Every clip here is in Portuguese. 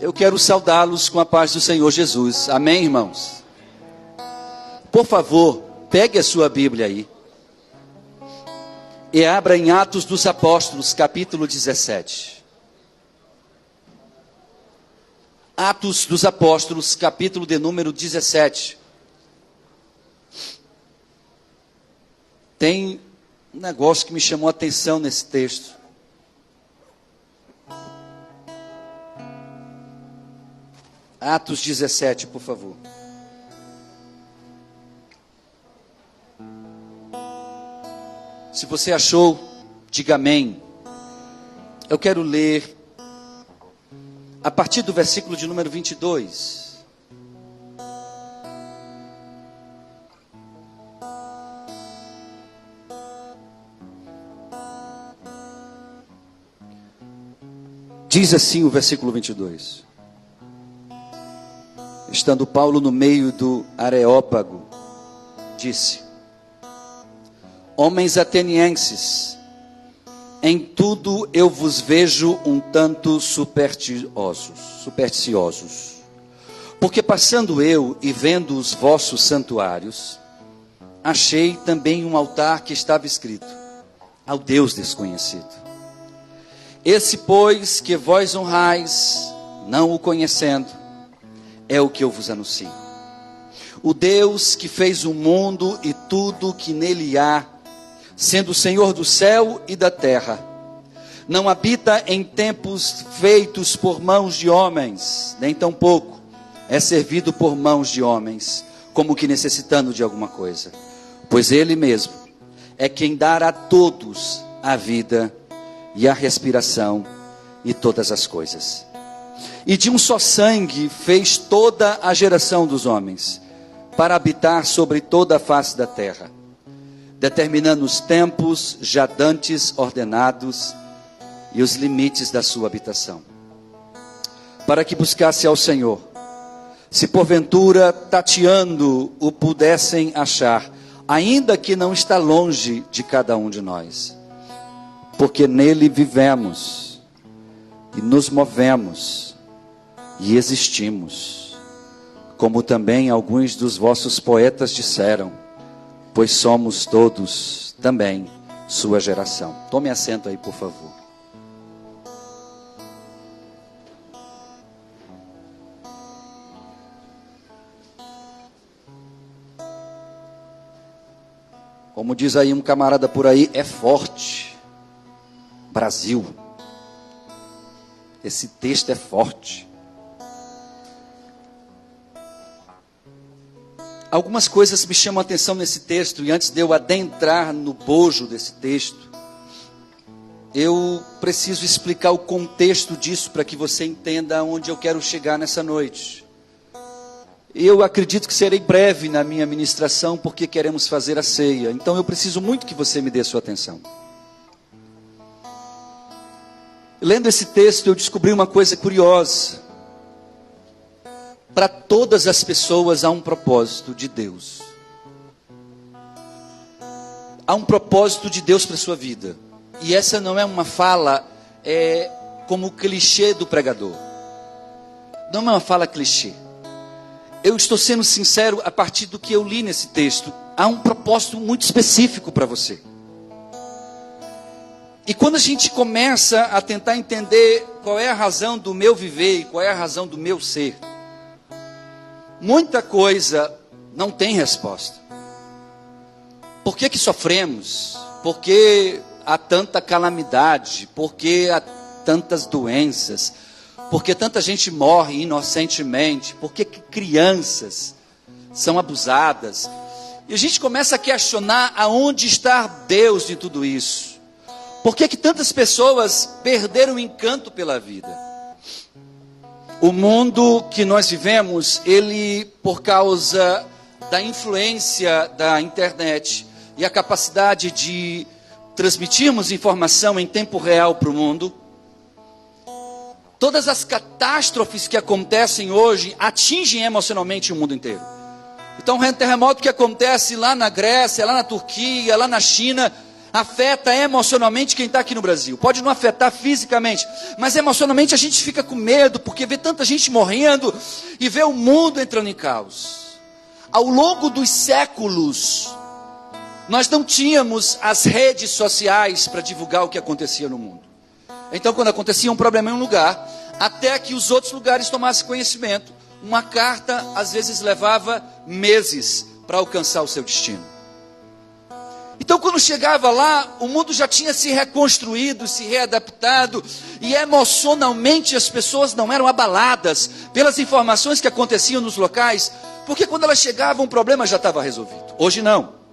Eu quero saudá-los com a paz do Senhor Jesus. Amém, irmãos? Por favor, pegue a sua Bíblia aí e abra em Atos dos Apóstolos, capítulo 17. Atos dos Apóstolos, capítulo de número 17. Tem um negócio que me chamou a atenção nesse texto. Atos 17, por favor. Se você achou, diga amém. Eu quero ler a partir do versículo de número 22. Diz assim o versículo 22. Estando Paulo no meio do Areópago, disse: Homens atenienses, em tudo eu vos vejo um tanto supersticiosos. Porque passando eu e vendo os vossos santuários, achei também um altar que estava escrito: ao Deus desconhecido. Esse, pois, que vós honrais, não o conhecendo, é o que eu vos anuncio. O Deus que fez o mundo e tudo que nele há, sendo o Senhor do céu e da terra, não habita em templos feitos por mãos de homens, nem tampouco é servido por mãos de homens, como que necessitando de alguma coisa, pois Ele mesmo é quem dá a todos a vida e a respiração e todas as coisas. E de um só sangue fez toda a geração dos homens, para habitar sobre toda a face da terra, determinando os tempos já dantes ordenados e os limites da sua habitação, para que buscasse ao Senhor, se porventura tateando o pudessem achar, ainda que não está longe de cada um de nós, porque nele vivemos e nos movemos e existimos, como também alguns dos vossos poetas disseram, pois somos todos também sua geração. Tome assento aí, por favor. Como diz aí um camarada por aí, é forte. Brasil. Esse texto é forte. Algumas coisas me chamam a atenção nesse texto, e antes de eu adentrar no bojo desse texto, eu preciso explicar o contexto disso para que você entenda aonde eu quero chegar nessa noite. Eu acredito que serei breve na minha ministração, porque queremos fazer a ceia, então eu preciso muito que você me dê sua atenção. Lendo esse texto, eu descobri uma coisa curiosa. Para todas as pessoas há um propósito de Deus. Há um propósito de Deus para a sua vida. E essa não é uma fala como clichê do pregador. Não é uma fala clichê. Eu estou sendo sincero a partir do que eu li nesse texto. Há um propósito muito específico para você. E quando a gente começa a tentar entender qual é a razão do meu viver e qual é a razão do meu ser, muita coisa não tem resposta. Por que sofremos? Por que há tanta calamidade? Por que há tantas doenças? Por que tanta gente morre inocentemente? Por que crianças são abusadas? E a gente começa a questionar aonde está Deus em tudo isso. Por que tantas pessoas perderam o encanto pela vida? O mundo que nós vivemos, ele, por causa da influência da internet e a capacidade de transmitirmos informação em tempo real para o mundo, todas as catástrofes que acontecem hoje atingem emocionalmente o mundo inteiro. Então, um terremoto que acontece lá na Grécia, lá na Turquia, lá na China, afeta emocionalmente quem está aqui no Brasil. Pode não afetar fisicamente, mas emocionalmente a gente fica com medo, porque vê tanta gente morrendo e vê o mundo entrando em caos. Ao longo dos séculos, nós não tínhamos as redes sociais para divulgar o que acontecia no mundo. Então, quando acontecia um problema em um lugar, até que os outros lugares tomassem conhecimento, uma carta às vezes levava meses para alcançar o seu destino. Então, quando chegava lá, o mundo já tinha se reconstruído, se readaptado, e emocionalmente as pessoas não eram abaladas pelas informações que aconteciam nos locais, porque quando elas chegavam, o problema já estava resolvido. Hoje não.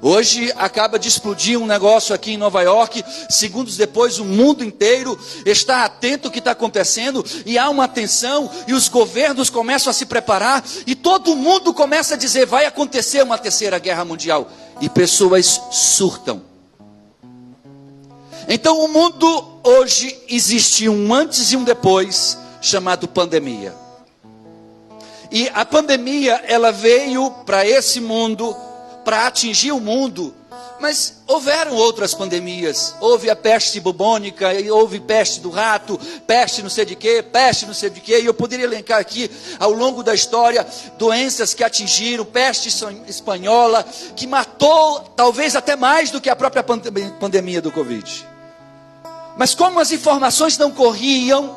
Hoje acaba de explodir um negócio aqui em Nova York, segundos depois o mundo inteiro está atento ao que está acontecendo, e há uma tensão, e os governos começam a se preparar, e todo mundo começa a dizer, vai acontecer uma terceira guerra mundial, e pessoas surtam. Então o mundo hoje existe um antes e um depois, chamado pandemia. E a pandemia, ela veio para esse mundo, para atingir o mundo, mas houveram outras pandemias. Houve a peste bubônica, houve peste do rato, peste não sei de quê, peste não sei de quê, e eu poderia elencar aqui, ao longo da história, doenças que atingiram, peste espanhola, que matou talvez até mais do que a própria pandemia do Covid. Mas como as informações não corriam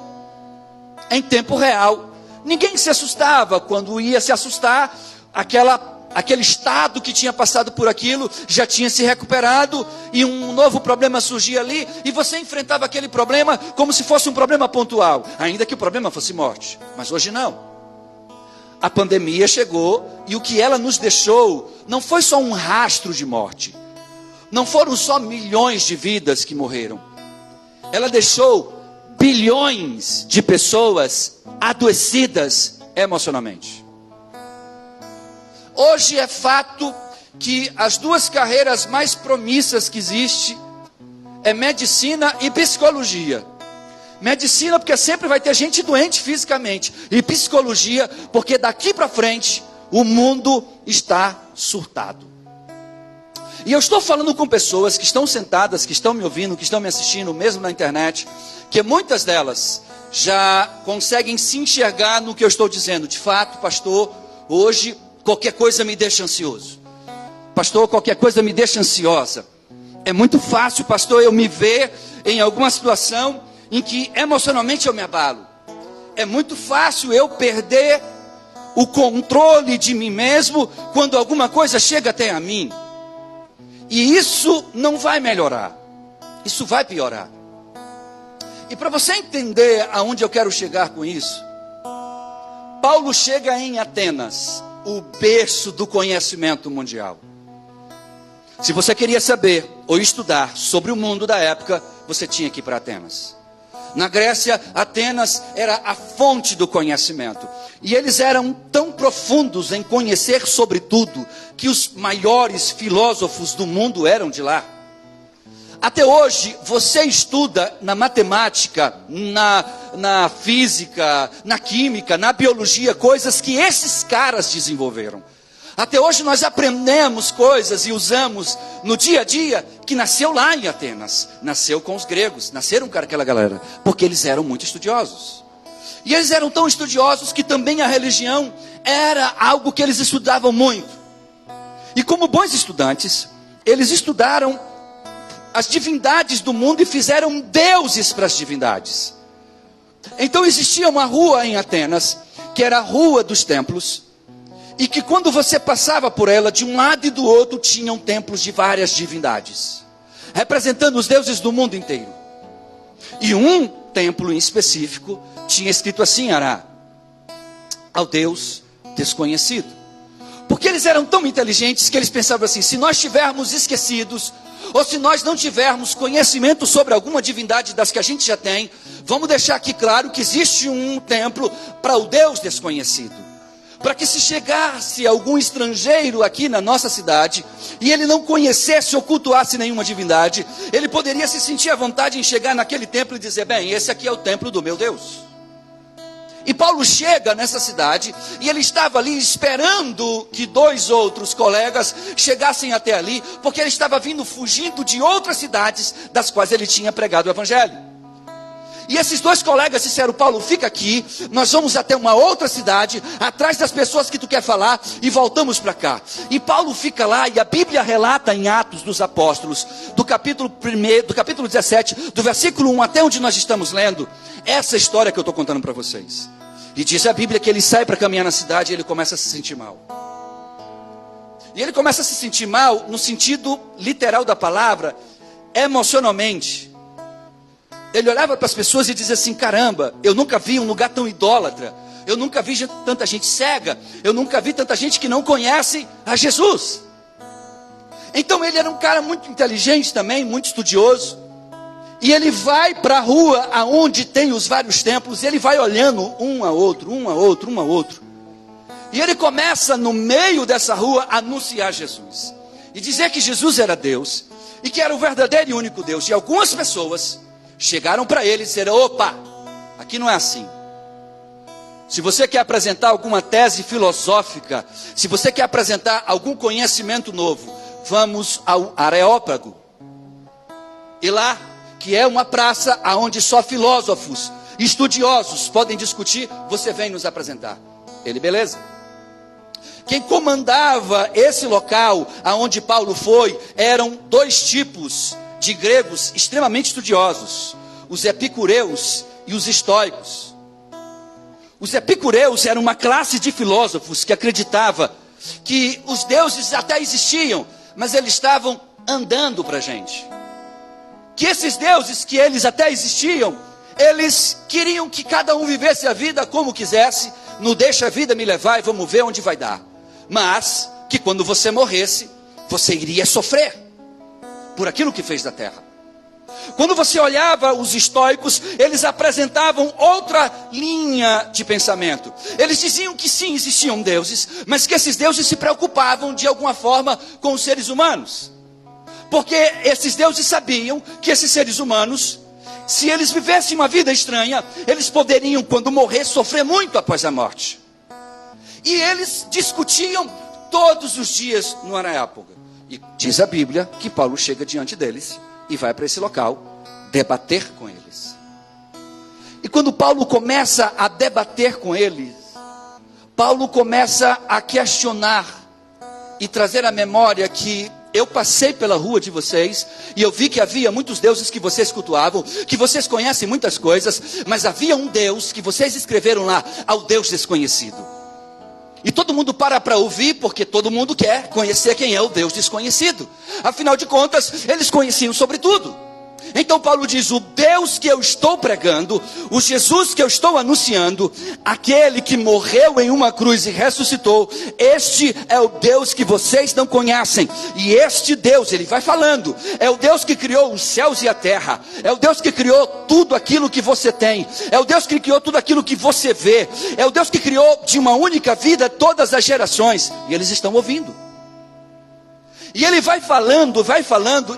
em tempo real, ninguém se assustava. Quando ia se assustar, aquele estado que tinha passado por aquilo já tinha se recuperado, e um novo problema surgia ali, e você enfrentava aquele problema como se fosse um problema pontual, ainda que o problema fosse morte. Mas hoje não. A pandemia chegou, e o que ela nos deixou não foi só um rastro de morte, não foram só milhões de vidas que morreram, ela deixou bilhões de pessoas adoecidas emocionalmente. Hoje é fato que as duas carreiras mais promissas que existem é medicina e psicologia. Medicina porque sempre vai ter gente doente fisicamente, e psicologia porque daqui para frente o mundo está surtado. E eu estou falando com pessoas que estão sentadas, que estão me ouvindo, que estão me assistindo, mesmo na internet, que muitas delas já conseguem se enxergar no que eu estou dizendo. De fato, pastor, hoje qualquer coisa me deixa ansioso. Pastor, qualquer coisa me deixa ansiosa. É muito fácil, pastor, eu me ver em alguma situação em que emocionalmente eu me abalo. É muito fácil eu perder o controle de mim mesmo quando alguma coisa chega até a mim. E isso não vai melhorar. Isso vai piorar. E para você entender aonde eu quero chegar com isso, Paulo chega em Atenas, o berço do conhecimento mundial. Se você queria saber ou estudar sobre o mundo da época, você tinha que ir para Atenas. Na Grécia, Atenas era a fonte do conhecimento. E eles eram tão profundos em conhecer sobre tudo, que os maiores filósofos do mundo eram de lá. Até hoje, você estuda na matemática, na física, na química, na biologia, coisas que esses caras desenvolveram. Até hoje nós aprendemos coisas e usamos no dia a dia que nasceu lá em Atenas. Nasceu com os gregos, nasceram com aquela galera, porque eles eram muito estudiosos. E eles eram tão estudiosos que também a religião era algo que eles estudavam muito. E como bons estudantes, eles estudaram as divindades do mundo e fizeram deuses para as divindades. Então existia uma rua em Atenas, que era a Rua dos Templos, e que quando você passava por ela, de um lado e do outro, tinham templos de várias divindades, representando os deuses do mundo inteiro. E um templo em específico tinha escrito assim, ao Deus desconhecido. Porque eles eram tão inteligentes que eles pensavam assim, se nós estivermos esquecidos, ou se nós não tivermos conhecimento sobre alguma divindade das que a gente já tem, vamos deixar aqui claro que existe um templo para o Deus desconhecido. Para que se chegasse algum estrangeiro aqui na nossa cidade, e ele não conhecesse ou cultuasse nenhuma divindade, ele poderia se sentir à vontade em chegar naquele templo e dizer, bem, esse aqui é o templo do meu Deus. E Paulo chega nessa cidade, e ele estava ali esperando que 2 outros colegas chegassem até ali, porque ele estava vindo fugindo de outras cidades, das quais ele tinha pregado o evangelho. E esses 2 colegas disseram: Paulo, fica aqui, nós vamos até uma outra cidade, atrás das pessoas que tu quer falar, e voltamos para cá. E Paulo fica lá, e a Bíblia relata em Atos dos Apóstolos, do capítulo 17, do versículo 1 até onde nós estamos lendo, essa história que eu estou contando para vocês. E diz a Bíblia que ele sai para caminhar na cidade, e ele começa a se sentir mal. E ele começa a se sentir mal, no sentido literal da palavra, emocionalmente. Ele olhava para as pessoas e dizia assim: caramba, eu nunca vi um lugar tão idólatra, eu nunca vi tanta gente cega, eu nunca vi tanta gente que não conhece a Jesus. Então ele era um cara muito inteligente também, muito estudioso, e ele vai para a rua aonde tem os vários templos, e ele vai olhando um a outro, e ele começa no meio dessa rua a anunciar Jesus, e dizer que Jesus era Deus, e que era o verdadeiro e único Deus. E algumas pessoas chegaram para ele e disseram: opa, aqui não é assim. Se você quer apresentar alguma tese filosófica, se você quer apresentar algum conhecimento novo, vamos ao Areópago. E lá, que é uma praça onde só filósofos, estudiosos podem discutir, você vem nos apresentar. Ele, beleza. Quem comandava esse local aonde Paulo foi, eram 2 tipos de gregos extremamente estudiosos: os epicureus e os estoicos. Os epicureus eram uma classe de filósofos que acreditava que os deuses até existiam, mas eles estavam andando para a gente. Que esses deuses, que eles até existiam, eles queriam que cada um vivesse a vida como quisesse, não deixa a vida me levar e vamos ver onde vai dar. Mas que quando você morresse, você iria sofrer por aquilo que fez da terra. Quando você olhava os estoicos, eles apresentavam outra linha de pensamento. Eles diziam que sim, existiam deuses, mas que esses deuses se preocupavam de alguma forma com os seres humanos. Porque esses deuses sabiam que esses seres humanos, se eles vivessem uma vida estranha, eles poderiam, quando morrer, sofrer muito após a morte. E eles discutiam todos os dias no Areópago. E diz a Bíblia que Paulo chega diante deles e vai para esse local debater com eles. E quando Paulo começa a debater com eles, Paulo começa a questionar e trazer à memória que eu passei pela rua de vocês e eu vi que havia muitos deuses que vocês cultuavam, que vocês conhecem muitas coisas, mas havia um Deus que vocês escreveram lá, ao Deus desconhecido. E todo mundo para ouvir, porque todo mundo quer conhecer quem é o Deus desconhecido. Afinal de contas, eles conheciam sobre tudo. Então Paulo diz: o Deus que eu estou pregando, o Jesus que eu estou anunciando, aquele que morreu em uma cruz e ressuscitou, este é o Deus que vocês não conhecem. E este Deus, ele vai falando, é o Deus que criou os céus e a terra, é o Deus que criou tudo aquilo que você tem, é o Deus que criou tudo aquilo que você vê, é o Deus que criou de uma única vida todas as gerações. E eles estão ouvindo. E ele vai falando,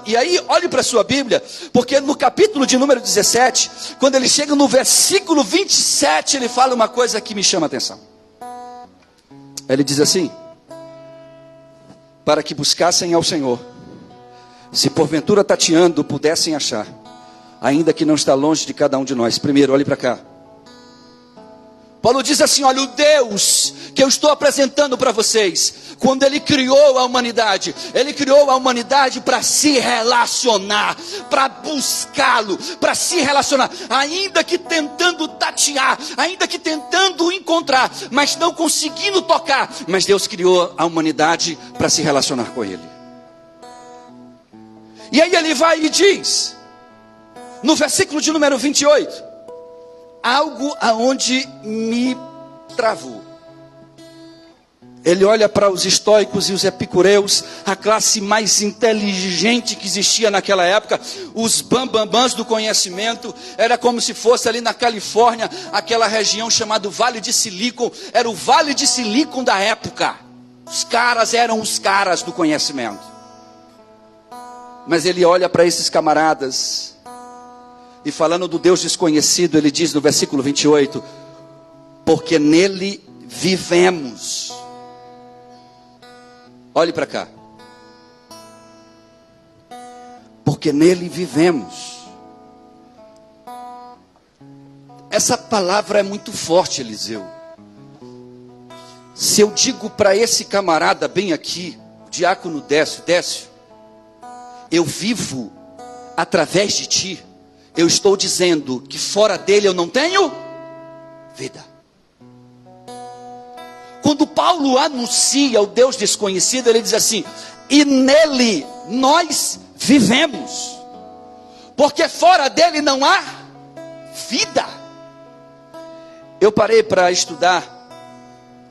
e aí olhe para a sua Bíblia, porque no capítulo de número 17, quando ele chega no versículo 27, ele fala uma coisa que me chama a atenção. Ele diz assim: para que buscassem ao Senhor, se porventura tateando pudessem achar, ainda que não está longe de cada um de nós. Primeiro, olhe para cá. Paulo diz assim: olha, o Deus que eu estou apresentando para vocês, quando ele criou a humanidade para se relacionar, para buscá-lo, para se relacionar, ainda que tentando tatear, ainda que tentando encontrar, mas não conseguindo tocar, mas Deus criou a humanidade para se relacionar com ele. E aí ele vai e diz, no versículo de número 28, algo aonde me travou. Ele olha para os estoicos e os epicureus, a classe mais inteligente que existia naquela época, os bambambãs do conhecimento. Era como se fosse ali na Califórnia, aquela região chamada Vale de Silicon, era o Vale de Silicon da época. Os caras eram os caras do conhecimento. Mas ele olha para esses camaradas, e falando do Deus desconhecido, ele diz no versículo 28, porque nele vivemos. Olhe para cá. Porque nele vivemos. Essa palavra é muito forte, Eliseu. Se eu digo para esse camarada bem aqui, o diácono Décio, eu vivo através de ti, eu estou dizendo que fora dele eu não tenho vida. Quando Paulo anuncia o Deus desconhecido, ele diz assim: e nele nós vivemos, porque fora dele não há vida. Eu parei para estudar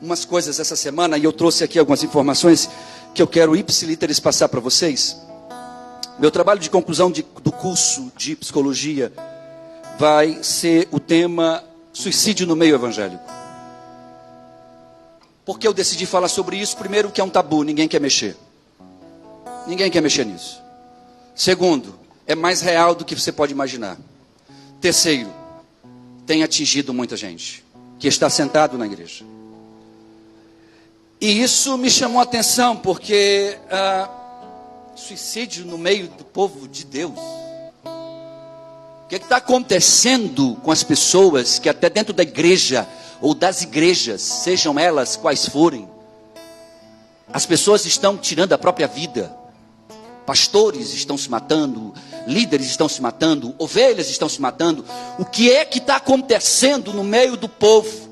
umas coisas essa semana e eu trouxe aqui algumas informações que eu quero ipsiliteris passar para vocês. Meu trabalho de conclusão do curso de psicologia vai ser o tema suicídio no meio evangélico. Porque eu decidi falar sobre isso? Primeiro, que é um tabu, ninguém quer mexer. Ninguém quer mexer nisso. Segundo, é mais real do que você pode imaginar. Terceiro, tem atingido muita gente que está sentado na igreja. E isso me chamou a atenção, porque suicídio no meio do povo de Deus. O que está acontecendo com as pessoas que até dentro da igreja, ou das igrejas, sejam elas quais forem, as pessoas estão tirando a própria vida. Pastores estão se matando, líderes estão se matando, ovelhas estão se matando. O que é que está acontecendo no meio do povo?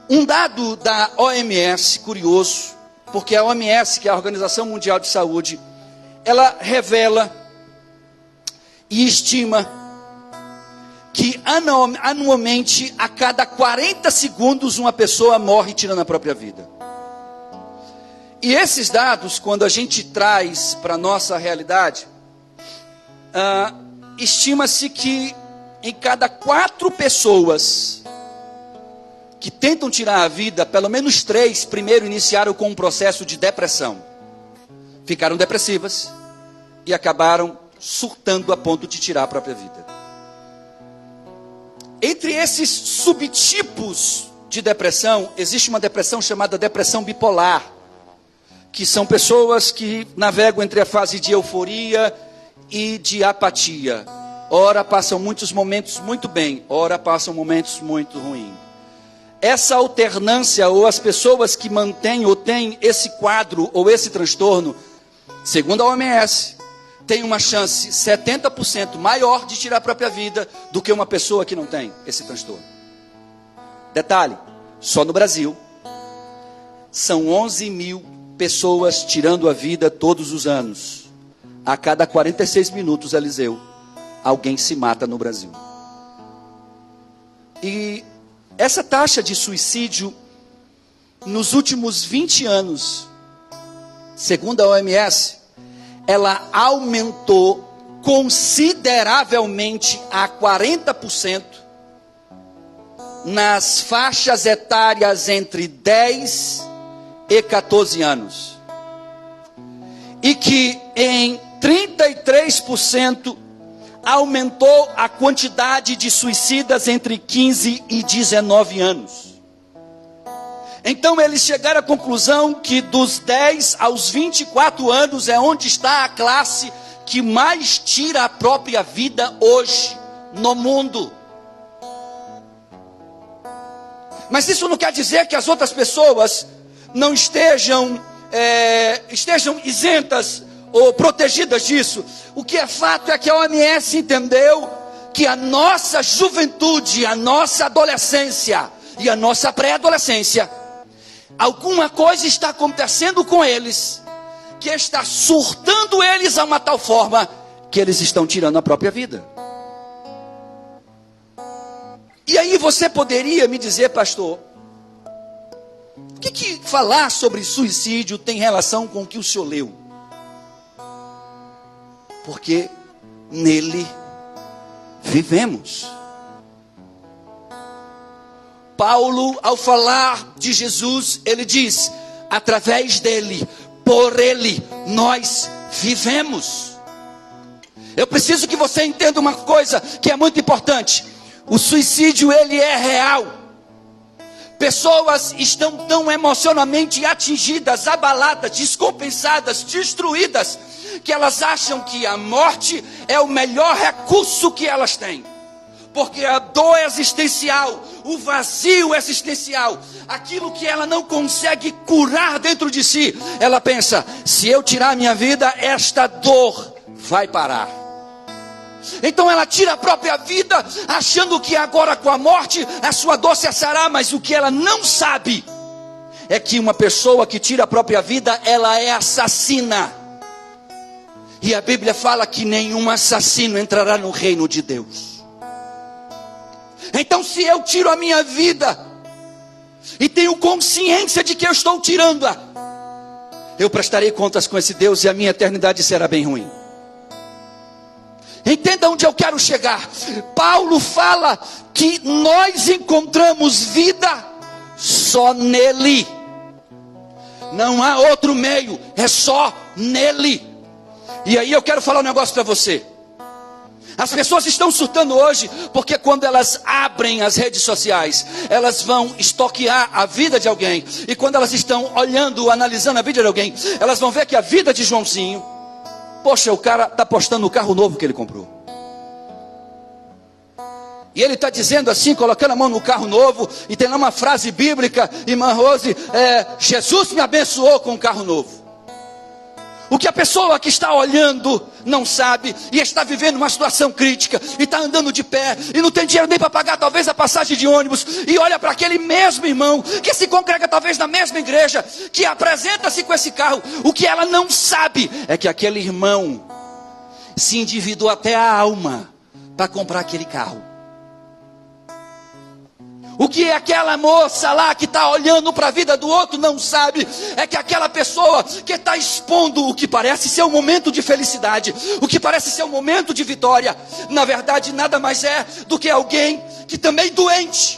Um dado da OMS, curioso, porque a OMS, que é a Organização Mundial de Saúde, ela revela e estima que anualmente, a cada 40 segundos, uma pessoa morre tirando a própria vida. E esses dados, quando a gente traz para a nossa realidade, estima-se que em cada 4 pessoas que tentam tirar a vida, pelo menos 3 primeiro iniciaram com um processo de depressão. Ficaram depressivas e acabaram surtando a ponto de tirar a própria vida. Entre esses subtipos de depressão, existe uma depressão chamada depressão bipolar, que são pessoas que navegam entre a fase de euforia e de apatia. Ora passam muitos momentos muito bem, ora passam momentos muito ruins. Essa alternância, ou as pessoas que mantêm ou têm esse quadro ou esse transtorno, segundo a OMS, tem uma chance 70% maior de tirar a própria vida do que uma pessoa que não tem esse transtorno. Detalhe, só no Brasil, são 11 mil pessoas tirando a vida todos os anos. A cada 46 minutos, Eliseu, alguém se mata no Brasil. E essa taxa de suicídio, nos últimos 20 anos, segundo a OMS, ela aumentou consideravelmente a 40% nas faixas etárias entre 10 e 14 anos. E que em 33% aumentou a quantidade de suicidas entre 15 e 19 anos. Então eles chegaram à conclusão que dos 10 aos 24 anos é onde está a classe que mais tira a própria vida hoje no mundo. Mas isso não quer dizer que as outras pessoas não estejam isentas ou protegidas disso. O que é fato é que a OMS entendeu que a nossa juventude, a nossa adolescência e a nossa pré-adolescência, alguma coisa está acontecendo com eles, que está surtando eles a uma tal forma que eles estão tirando a própria vida. E aí você poderia me dizer, pastor, o que falar sobre suicídio tem relação com o que o senhor leu? Porque nele vivemos. Paulo, ao falar de Jesus, ele diz: através dele, por ele, nós vivemos. Eu preciso que você entenda uma coisa que é muito importante. O suicídio, ele é real. Pessoas estão tão emocionalmente atingidas, abaladas, descompensadas, destruídas, que elas acham que a morte é o melhor recurso que elas têm. Porque a dor existencial, o vazio existencial, aquilo que ela não consegue curar dentro de si, ela pensa: se eu tirar a minha vida, esta dor vai parar. Então ela tira a própria vida, achando que agora com a morte a sua dor cessará. Mas o que ela não sabe é que uma pessoa que tira a própria vida, ela é assassina. E a Bíblia fala que nenhum assassino entrará no reino de Deus. Então, se eu tiro a minha vida e tenho consciência de que eu estou tirando-a, eu prestarei contas com esse Deus e a minha eternidade será bem ruim. Entenda onde eu quero chegar. Paulo fala que nós encontramos vida só nele. Não há outro meio, é só nele. E aí eu quero falar um negócio para você. As pessoas estão surtando hoje porque quando elas abrem as redes sociais, elas vão estoquear a vida de alguém. E quando elas estão olhando, analisando a vida de alguém, elas vão ver que a vida de Joãozinho, poxa, o cara está postando o carro novo que ele comprou. E ele está dizendo assim, colocando a mão no carro novo, e tem lá uma frase bíblica, irmã Rose, Jesus me abençoou com um carro novo. O que a pessoa que está olhando não sabe, e está vivendo uma situação crítica, e está andando de pé, e não tem dinheiro nem para pagar talvez a passagem de ônibus, e olha para aquele mesmo irmão, que se congrega talvez na mesma igreja, que apresenta-se com esse carro. O que ela não sabe é que aquele irmão se endividou até a alma para comprar aquele carro. O que aquela moça lá que está olhando para a vida do outro não sabe é que aquela pessoa que está expondo o que parece ser um momento de felicidade, o que parece ser um momento de vitória, na verdade nada mais é do que alguém que também doente,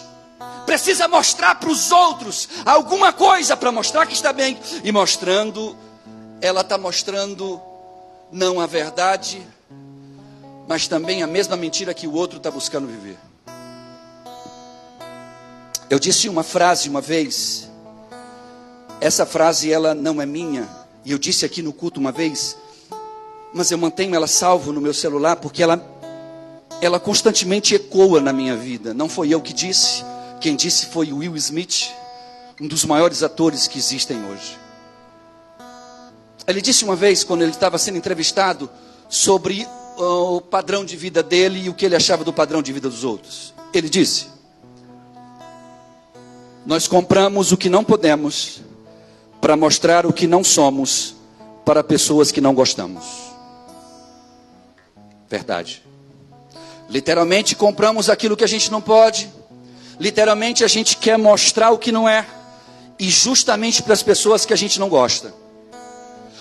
precisa mostrar para os outros alguma coisa para mostrar que está bem. E mostrando, ela está mostrando não a verdade, mas também a mesma mentira que o outro está buscando viver. Eu disse uma frase uma vez, essa frase ela não é minha, e eu disse aqui no culto uma vez, mas eu mantenho ela salvo no meu celular, porque ela constantemente ecoa na minha vida. Não foi eu que disse, quem disse foi Will Smith, um dos maiores atores que existem hoje. Ele disse uma vez, quando ele estava sendo entrevistado, sobre o padrão de vida dele e o que ele achava do padrão de vida dos outros. Ele disse: nós compramos o que não podemos para mostrar o que não somos para pessoas que não gostamos. Verdade. Literalmente compramos aquilo que a gente não pode. Literalmente a gente quer mostrar o que não é. E justamente para as pessoas que a gente não gosta.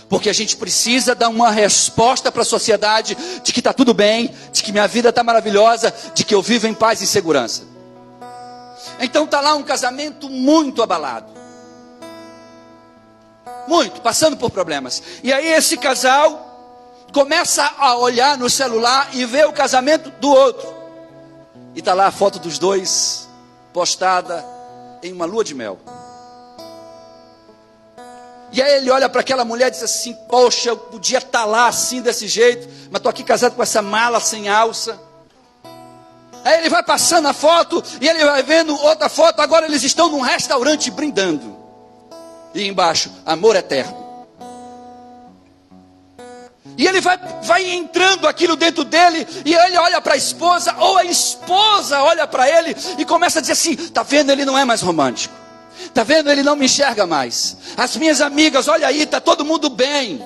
Porque a gente precisa dar uma resposta para a sociedade de que está tudo bem, de que minha vida está maravilhosa, de que eu vivo em paz e segurança. Então está lá um casamento muito abalado. Muito, passando por problemas. E aí esse casal começa a olhar no celular e ver o casamento do outro. E está lá a foto dos dois, postada em uma lua de mel. E aí ele olha para aquela mulher e diz assim: poxa, eu podia estar lá assim desse jeito, mas estou aqui casado com essa mala sem alça. Aí ele vai passando a foto e ele vai vendo outra foto. Agora eles estão num restaurante brindando. E embaixo, amor eterno. E ele vai entrando aquilo dentro dele. E ele olha para a esposa, ou a esposa olha para ele e começa a dizer assim: está vendo, ele não é mais romântico. Está vendo, ele não me enxerga mais. As minhas amigas, olha aí, está todo mundo bem.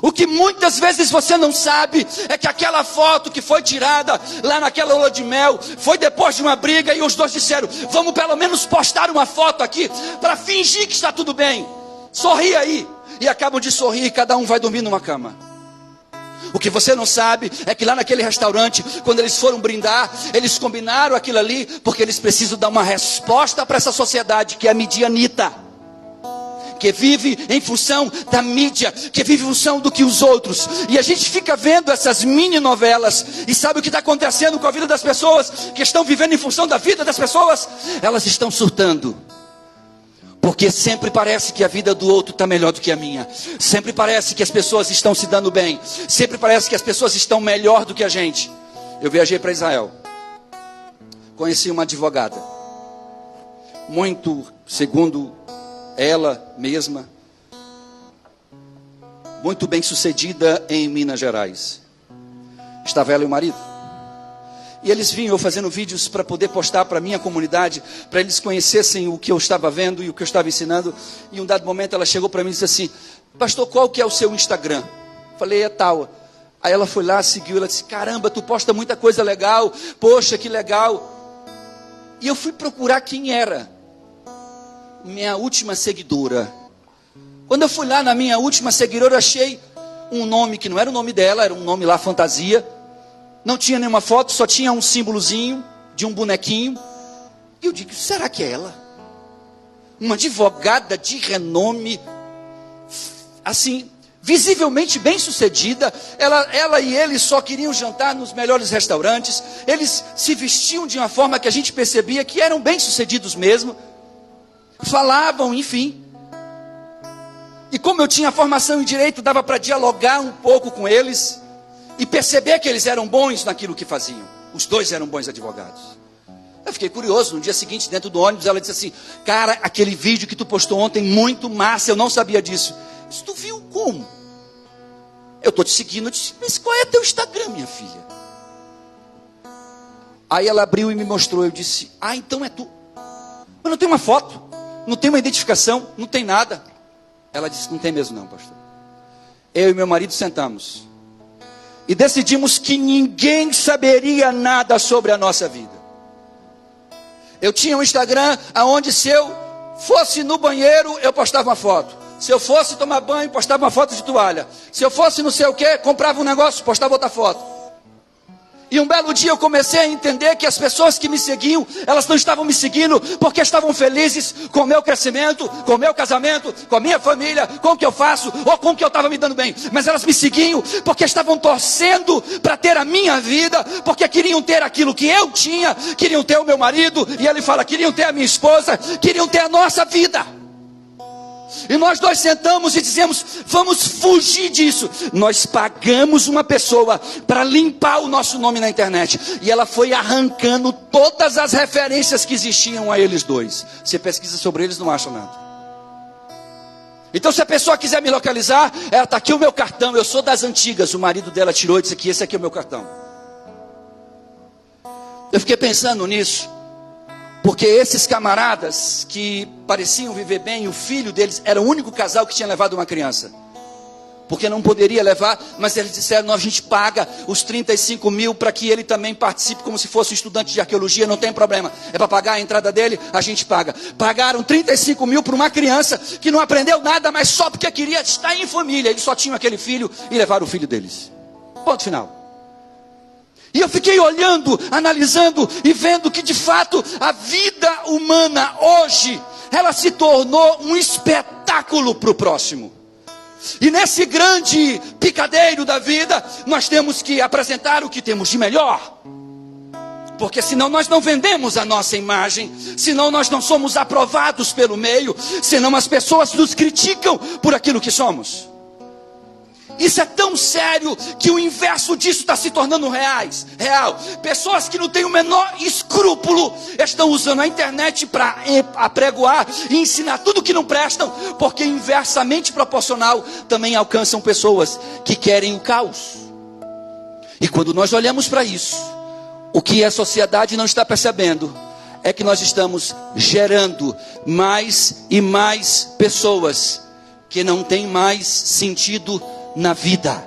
O que muitas vezes você não sabe é que aquela foto que foi tirada lá naquela lua de mel foi depois de uma briga, e os dois disseram: vamos pelo menos postar uma foto aqui para fingir que está tudo bem. Sorri aí. E acabam de sorrir e cada um vai dormir numa cama. O que você não sabe é que lá naquele restaurante, quando eles foram brindar, eles combinaram aquilo ali porque eles precisam dar uma resposta para essa sociedade que é medianita, que vive em função da mídia, que vive em função do que os outros. E a gente fica vendo essas mini novelas e sabe o que está acontecendo com a vida das pessoas que estão vivendo em função da vida das pessoas? Elas estão surtando. Porque sempre parece que a vida do outro está melhor do que a minha. Sempre parece que as pessoas estão se dando bem. Sempre parece que as pessoas estão melhor do que a gente. Eu viajei para Israel. Conheci uma advogada. Muito, segundo ela mesma, muito bem sucedida em Minas Gerais. Estava ela e o marido. E eles vinham fazendo vídeos para poder postar para a minha comunidade, para eles conhecessem o que eu estava vendo e o que eu estava ensinando. E um dado momento ela chegou para mim e disse assim: pastor, qual que é o seu Instagram? Falei, é tal. Aí ela foi lá, seguiu, ela disse: caramba, tu posta muita coisa legal, poxa, que legal. E eu fui procurar quem era minha última seguidora. Quando eu fui lá na minha última seguidora, eu achei um nome que não era o nome dela, era um nome lá, fantasia. Não tinha nenhuma foto, só tinha um símbolozinho de um bonequinho. E eu digo, será que é ela? Uma advogada de renome, assim, visivelmente bem sucedida. Ela e ele só queriam jantar nos melhores restaurantes. Eles se vestiam de uma forma que a gente percebia que eram bem sucedidos mesmo. Falavam, enfim. E como eu tinha formação em direito, dava para dialogar um pouco com eles e perceber que eles eram bons naquilo que faziam. Os dois eram bons advogados. Eu fiquei curioso. No dia seguinte, dentro do ônibus, ela disse assim: cara, aquele vídeo que tu postou ontem, muito massa, eu não sabia disso. Eu disse, tu viu como? Eu estou te seguindo. Eu disse, mas qual é teu Instagram, minha filha? Aí ela abriu e me mostrou. Eu disse, ah, então é tu. Mas não tem uma foto, não tem uma identificação, não tem nada. Ela disse, não tem mesmo não, pastor. Eu e meu marido sentamos e decidimos que ninguém saberia nada sobre a nossa vida. Eu tinha um Instagram onde, se eu fosse no banheiro, eu postava uma foto. Se eu fosse tomar banho, postava uma foto de toalha. Se eu fosse não sei o que, comprava um negócio, postava outra foto. E um belo dia eu comecei a entender que as pessoas que me seguiam, elas não estavam me seguindo porque estavam felizes com o meu crescimento, com o meu casamento, com a minha família, com o que eu faço, ou com o que eu estava me dando bem. Mas elas me seguiam porque estavam torcendo para ter a minha vida, porque queriam ter aquilo que eu tinha, queriam ter o meu marido, e ele fala, queriam ter a minha esposa, queriam ter a nossa vida. E nós dois sentamos e dizemos, vamos fugir disso. Nós pagamos uma pessoa para limpar o nosso nome na internet. E ela foi arrancando todas as referências que existiam a eles dois. Você pesquisa sobre eles, não acha nada. Então, se a pessoa quiser me localizar, ela está aqui o meu cartão. Eu sou das antigas. O marido dela tirou e disse aqui, esse aqui é o meu cartão. Eu fiquei pensando nisso. Porque esses camaradas que pareciam viver bem, o filho deles era o único casal que tinha levado uma criança. Porque não poderia levar, mas eles disseram, não, a gente paga os 35 mil para que ele também participe como se fosse um estudante de arqueologia, não tem problema. É para pagar a entrada dele, a gente paga. Pagaram 35 mil para uma criança que não aprendeu nada, mas só porque queria estar em família. Eles só tinham aquele filho e levaram o filho deles. Ponto final. E eu fiquei olhando, analisando e vendo que de fato a vida humana hoje, ela se tornou um espetáculo para o próximo. E nesse grande picadeiro da vida, nós temos que apresentar o que temos de melhor. Porque senão nós não vendemos a nossa imagem, senão nós não somos aprovados pelo meio, senão as pessoas nos criticam por aquilo que somos. Isso é tão sério que o inverso disso está se tornando real. Pessoas que não têm o menor escrúpulo estão usando a internet para apregoar e ensinar tudo que não prestam, porque inversamente proporcional também alcançam pessoas que querem o caos. E quando nós olhamos para isso, o que a sociedade não está percebendo é que nós estamos gerando mais e mais pessoas que não têm mais sentido na vida,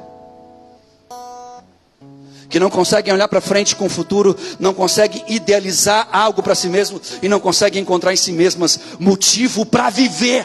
que não conseguem olhar para frente com o futuro, não conseguem idealizar algo para si mesmo e não conseguem encontrar em si mesmas motivo para viver.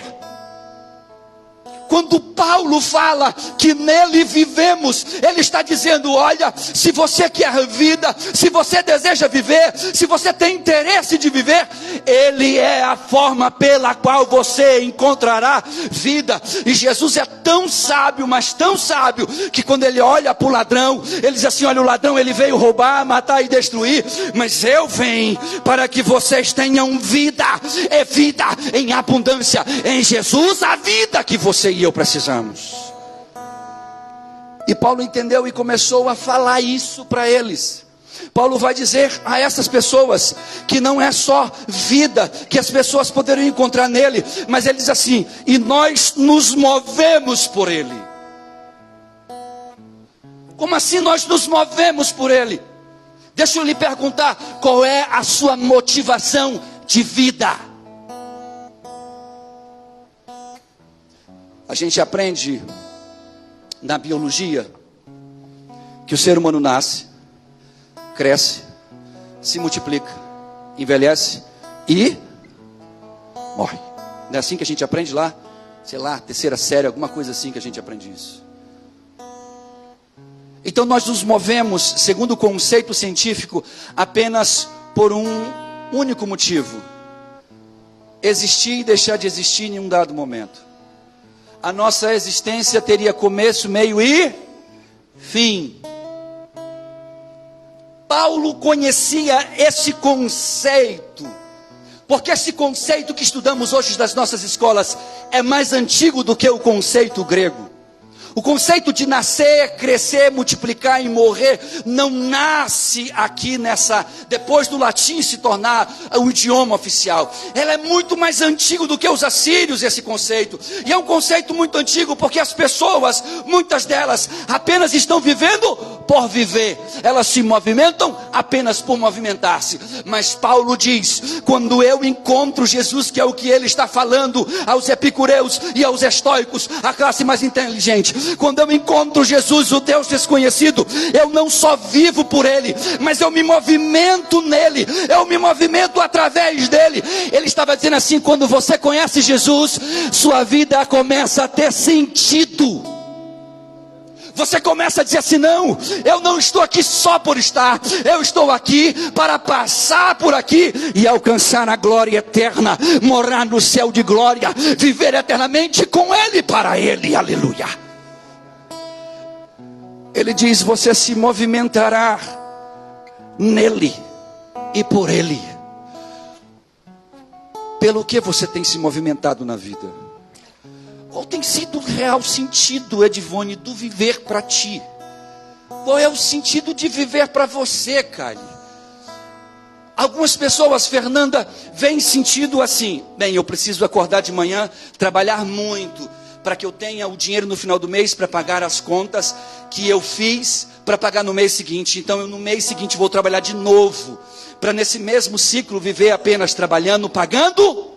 Quando Paulo fala que nele vivemos, ele está dizendo: olha, se você quer vida, se você deseja viver, se você tem interesse de viver, ele é a forma pela qual você encontrará vida. E Jesus é tão sábio, mas tão sábio, que quando ele olha para o ladrão, ele diz assim: olha, o ladrão ele veio roubar, matar e destruir, mas eu venho para que vocês tenham vida, é vida em abundância. Em Jesus a vida que você e eu precisamos. E Paulo entendeu e começou a falar isso para eles. Paulo vai dizer a essas pessoas que não é só vida que as pessoas poderiam encontrar nele, mas ele diz assim: e nós nos movemos por ele. Como assim nós nos movemos por ele? Deixa eu lhe perguntar, qual é a sua motivação de vida? A gente aprende na biologia que o ser humano nasce, cresce, se multiplica, envelhece e morre. Não é assim que a gente aprende lá? Sei lá, terceira série, alguma coisa assim que a gente aprende isso. Então nós nos movemos, segundo o conceito científico, apenas por um único motivo: existir e deixar de existir em um dado momento. A nossa existência teria começo, meio e fim. Paulo conhecia esse conceito, porque esse conceito que estudamos hoje das nossas escolas é mais antigo do que o conceito grego. O conceito de nascer, crescer, multiplicar e morrer não nasce aqui depois do latim se tornar o idioma oficial. Ela é muito mais antigo do que os assírios, esse conceito. E é um conceito muito antigo porque as pessoas, muitas delas, apenas estão vivendo por viver. Elas se movimentam apenas por movimentar-se. Mas Paulo diz: quando eu encontro Jesus, que é o que ele está falando aos epicureus e aos estoicos, a classe mais inteligente, quando eu encontro Jesus, o Deus desconhecido, eu não só vivo por ele, mas eu me movimento nele, eu me movimento através dele. Ele estava dizendo assim: quando você conhece Jesus, sua vida começa a ter sentido. Você começa a dizer assim: não, eu não estou aqui só por estar, eu estou aqui para passar por aqui e alcançar a glória eterna, morar no céu de glória, viver eternamente com ele, para ele, aleluia. Ele diz: você se movimentará nele e por ele. Pelo que você tem se movimentado na vida? Qual tem sido o real sentido, Edivone, do viver para ti? Qual é o sentido de viver para você, Kali? Algumas pessoas, Fernanda, veem sentido assim: bem, eu preciso acordar de manhã, trabalhar muito, para que eu tenha o dinheiro no final do mês para pagar as contas que eu fiz para pagar no mês seguinte. Então eu no mês seguinte vou trabalhar de novo, para nesse mesmo ciclo viver apenas trabalhando, pagando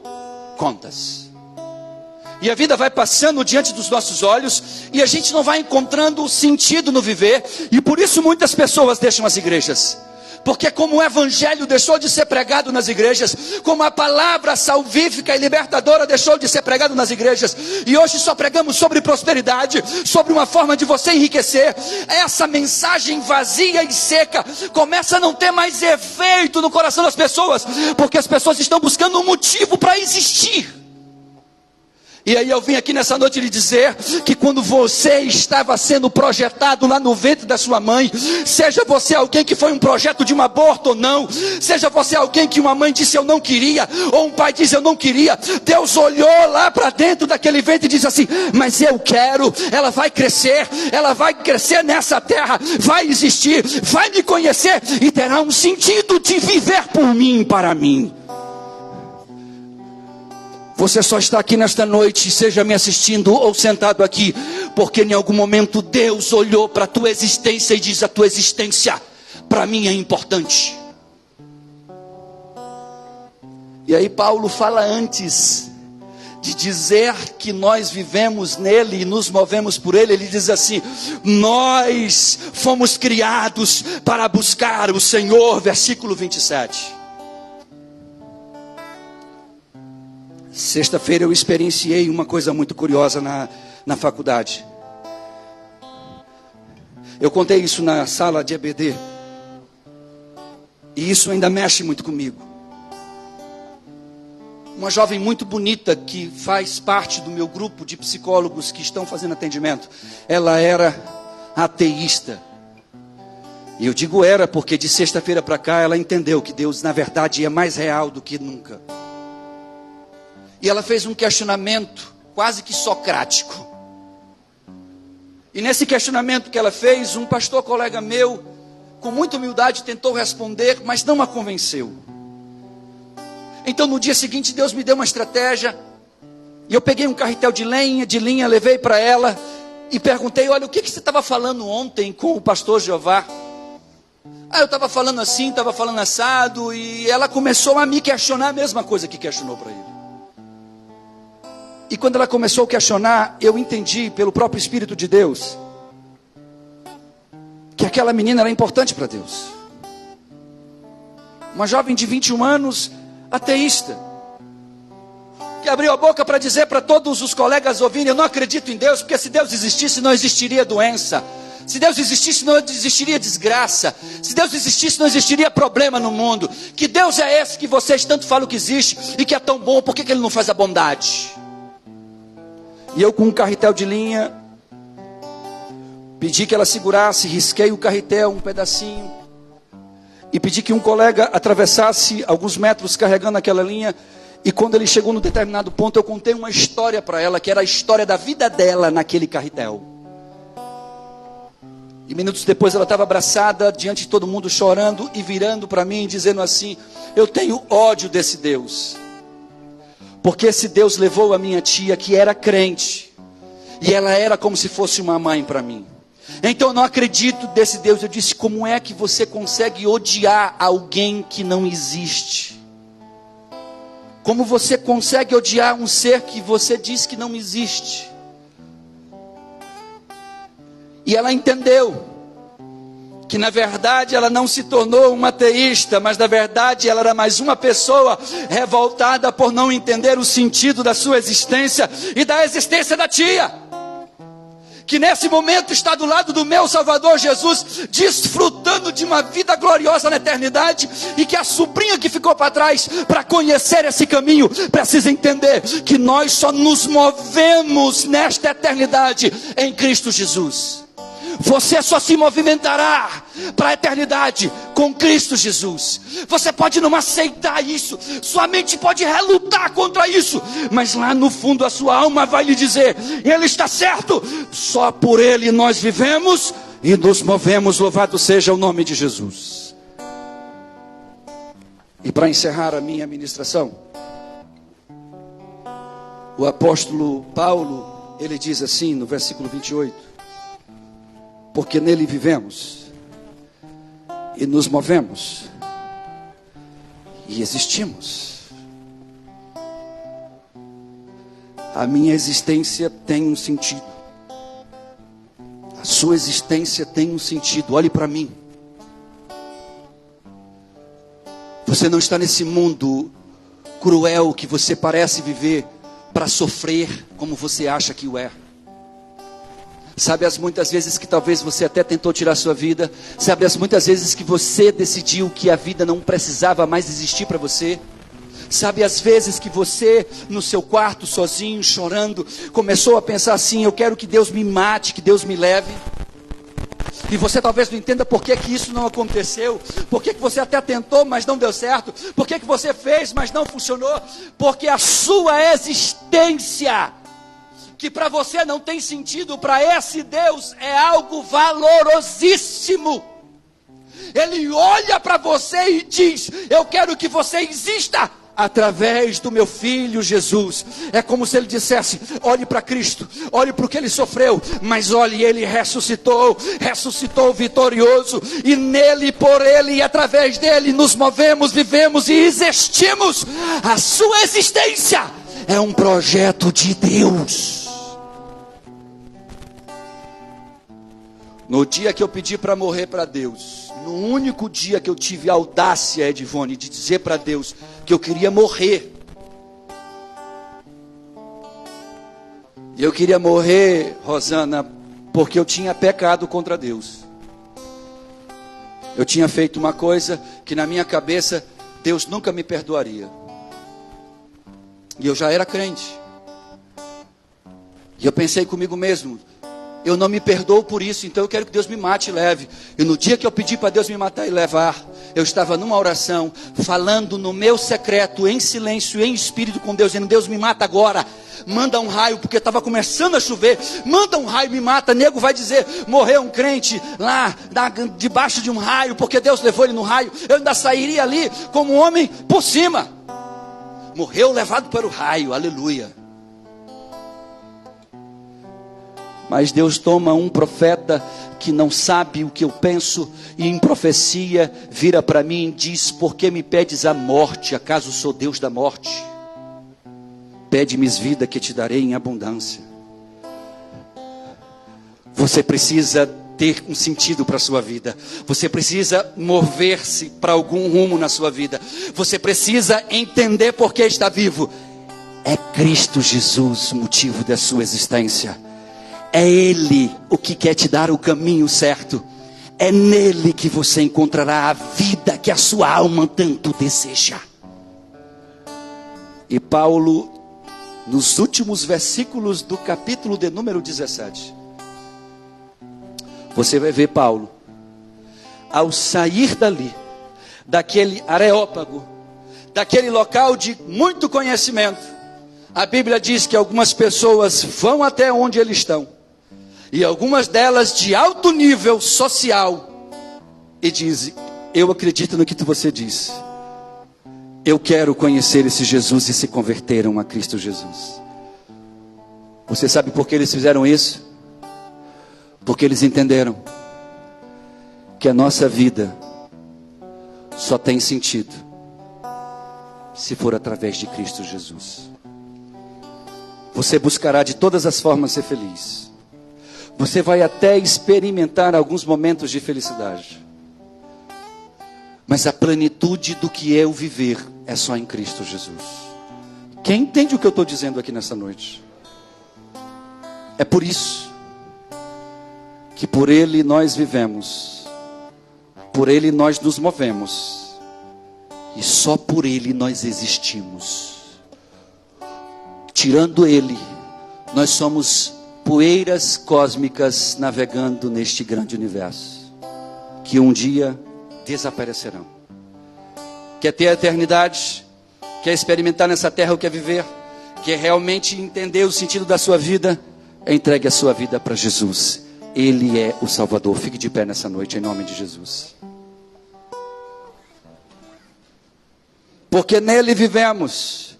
contas. E a vida vai passando diante dos nossos olhos e a gente não vai encontrando sentido no viver. E por isso muitas pessoas deixam as igrejas. Porque como o evangelho deixou de ser pregado nas igrejas, como a palavra salvífica e libertadora deixou de ser pregado nas igrejas, e hoje só pregamos sobre prosperidade, sobre uma forma de você enriquecer, essa mensagem vazia e seca começa a não ter mais efeito no coração das pessoas, porque as pessoas estão buscando um motivo para existir. E aí eu vim aqui nessa noite lhe dizer que quando você estava sendo projetado lá no ventre da sua mãe, seja você alguém que foi um projeto de um aborto ou não, seja você alguém que uma mãe disse eu não queria, ou um pai disse eu não queria, Deus olhou lá para dentro daquele ventre e disse assim: mas eu quero, ela vai crescer nessa terra, vai existir, vai me conhecer e terá um sentido de viver por mim, para mim. Você só está aqui nesta noite, seja me assistindo ou sentado aqui, porque em algum momento Deus olhou para a tua existência e diz: a tua existência para mim é importante. E aí Paulo fala, antes de dizer que nós vivemos nele e nos movemos por ele, ele diz assim: nós fomos criados para buscar o Senhor, versículo 27. Sexta-feira eu experienciei uma coisa muito curiosa na na faculdade. Eu contei isso na sala de EBD. E isso ainda mexe muito comigo. Uma jovem muito bonita que faz parte do meu grupo de psicólogos que estão fazendo atendimento. Ela era ateísta. E eu digo era porque de sexta-feira para cá ela entendeu que Deus na verdade é mais real do que nunca. E ela fez um questionamento quase que socrático. E nesse questionamento que ela fez, um pastor colega meu, com muita humildade, tentou responder, mas não a convenceu. Então no dia seguinte Deus me deu uma estratégia. E eu peguei um carretel de linha, levei para ela e perguntei: olha, o que você estava falando ontem com o pastor Jeová? Eu estava falando assim, estava falando assado. E ela começou a me questionar a mesma coisa que questionou para ele. E quando ela começou a questionar, eu entendi pelo próprio Espírito de Deus que aquela menina era importante para Deus. Uma jovem de 21 anos, ateísta, que abriu a boca para dizer para todos os colegas ouvirem: eu não acredito em Deus, porque se Deus existisse não existiria doença. Se Deus existisse não existiria desgraça. Se Deus existisse não existiria problema no mundo. Que Deus é esse que vocês tanto falam que existe e que é tão bom, por que Ele não faz a bondade? E eu com um carretel de linha, pedi que ela segurasse, risquei o carretel um pedacinho, e pedi que um colega atravessasse alguns metros carregando aquela linha. E quando ele chegou num determinado ponto, eu contei uma história para ela, que era a história da vida dela naquele carretel. E minutos depois ela estava abraçada, diante de todo mundo, chorando e virando para mim, dizendo assim: eu tenho ódio desse Deus. Porque esse Deus levou a minha tia, que era crente, e ela era como se fosse uma mãe para mim. Então eu não acredito desse Deus. Eu disse: como é que você consegue odiar alguém que não existe? Como você consegue odiar um ser que você diz que não existe? E ela entendeu que na verdade ela não se tornou uma ateísta, mas na verdade ela era mais uma pessoa revoltada por não entender o sentido da sua existência e da existência da tia, que nesse momento está do lado do meu Salvador Jesus, desfrutando de uma vida gloriosa na eternidade, e que a sobrinha que ficou para trás, para conhecer esse caminho, precisa entender que nós só nos movemos nesta eternidade em Cristo Jesus. Você só se movimentará para a eternidade com Cristo Jesus. Você pode não aceitar isso, sua mente pode relutar contra isso, mas lá no fundo a sua alma vai lhe dizer: Ele está certo, só por Ele nós vivemos e nos movemos, louvado seja o nome de Jesus. E para encerrar a minha ministração, o apóstolo Paulo, ele diz assim no versículo 28: porque nele vivemos, e nos movemos, e existimos. A minha existência tem um sentido. A sua existência tem um sentido. Olhe para mim. Você não está nesse mundo cruel que você parece viver para sofrer como você acha que o é. Sabe as muitas vezes que talvez você até tentou tirar sua vida? Sabe as muitas vezes que você decidiu que a vida não precisava mais existir para você? Sabe as vezes que você, no seu quarto, sozinho, chorando, começou a pensar assim: eu quero que Deus me mate, que Deus me leve? E você talvez não entenda por que isso não aconteceu, por que você até tentou, mas não deu certo, por que você fez, mas não funcionou, porque a sua existência, que para você não tem sentido, para esse Deus é algo valorosíssimo. Ele olha para você e diz: eu quero que você exista através do meu filho Jesus. É como se ele dissesse: olhe para Cristo, olhe para o que ele sofreu, mas olhe, ele ressuscitou vitorioso, e nele, por ele e através dele nos movemos, vivemos e existimos. A sua existência é um projeto de Deus. No dia que eu pedi para morrer para Deus, no único dia que eu tive a audácia, Edivone, de dizer para Deus que eu queria morrer, Eu queria morrer, Rosana, porque eu tinha pecado contra Deus. Eu tinha feito uma coisa que na minha cabeça Deus nunca me perdoaria. E eu já era crente. E eu pensei comigo mesmo, eu não me perdoo por isso, então eu quero que Deus me mate e leve. E no dia que eu pedi para Deus me matar e levar, eu estava numa oração, falando no meu secreto, em silêncio, em espírito com Deus, dizendo: Deus, me mata agora. Manda um raio, porque estava começando a chover. Manda um raio, me mata. Nego vai dizer: morreu um crente lá debaixo de um raio, porque Deus levou ele no raio. Eu ainda sairia ali como um homem por cima. Morreu levado para o raio, aleluia. Mas Deus toma um profeta que não sabe o que eu penso, e em profecia vira para mim e diz: por que me pedes a morte? Acaso sou Deus da morte? Pede-me vida que te darei em abundância. Você precisa ter um sentido para a sua vida. Você precisa mover-se para algum rumo na sua vida. Você precisa entender por que está vivo. É Cristo Jesus o motivo da sua existência. É Ele o que quer te dar o caminho certo. É nele que você encontrará a vida que a sua alma tanto deseja. E Paulo, nos últimos versículos do capítulo de número 17, você vai ver Paulo, ao sair dali, daquele Areópago, daquele local de muito conhecimento, a Bíblia diz que algumas pessoas vão até onde eles estão, e algumas delas de alto nível social, e dizem: eu acredito no que você disse, eu quero conhecer esse Jesus, e se converteram a Cristo Jesus. Você sabe por que eles fizeram isso? Porque eles entenderam que a nossa vida só tem sentido se for através de Cristo Jesus. Você buscará de todas as formas ser feliz. Você vai até experimentar alguns momentos de felicidade. Mas a plenitude do que é o viver é só em Cristo Jesus. Quem entende o que eu estou dizendo aqui nessa noite? É por isso que por Ele nós vivemos, por Ele nós nos movemos, e só por Ele nós existimos. Tirando Ele, nós somos poeiras cósmicas navegando neste grande universo, que um dia desaparecerão. Quer ter a eternidade? Quer experimentar nessa terra o que é viver? Quer realmente entender o sentido da sua vida? Entregue a sua vida para Jesus. Ele é o Salvador. Fique de pé nessa noite em nome de Jesus. Porque nele vivemos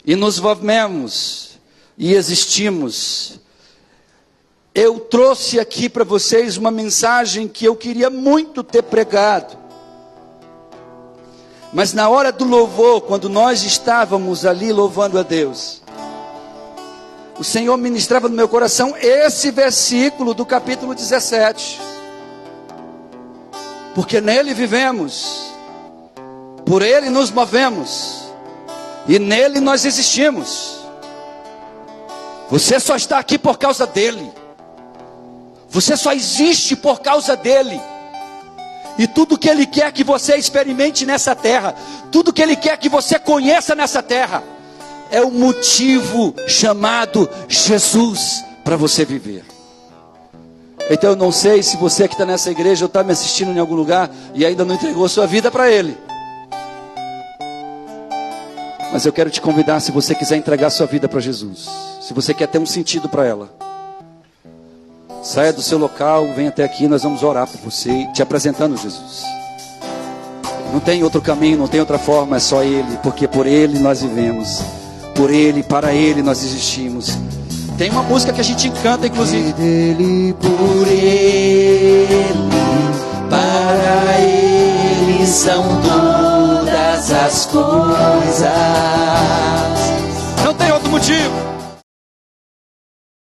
e nos movemos e existimos. Eu trouxe aqui para vocês uma mensagem que eu queria muito ter pregado. Mas na hora do louvor, quando nós estávamos ali louvando a Deus, o Senhor ministrava no meu coração esse versículo do capítulo 17. Porque nele vivemos, por ele nos movemos, e nele nós existimos. Você só está aqui por causa dele. Você só existe por causa dele. E tudo que ele quer que você experimente nessa terra, tudo que ele quer que você conheça nessa terra, é o motivo chamado Jesus para você viver. Então eu não sei se você que está nessa igreja ou está me assistindo em algum lugar e ainda não entregou sua vida para Ele. Mas eu quero te convidar, se você quiser entregar sua vida para Jesus, se você quer ter um sentido para ela, saia do seu local, vem até aqui, nós vamos orar por você, te apresentando Jesus. Não tem outro caminho, não tem outra forma, é só Ele, porque por Ele nós vivemos, por Ele, para Ele nós existimos. Tem uma música que a gente canta, inclusive. Dele, por Ele, para Ele são todas as coisas. Não tem outro motivo.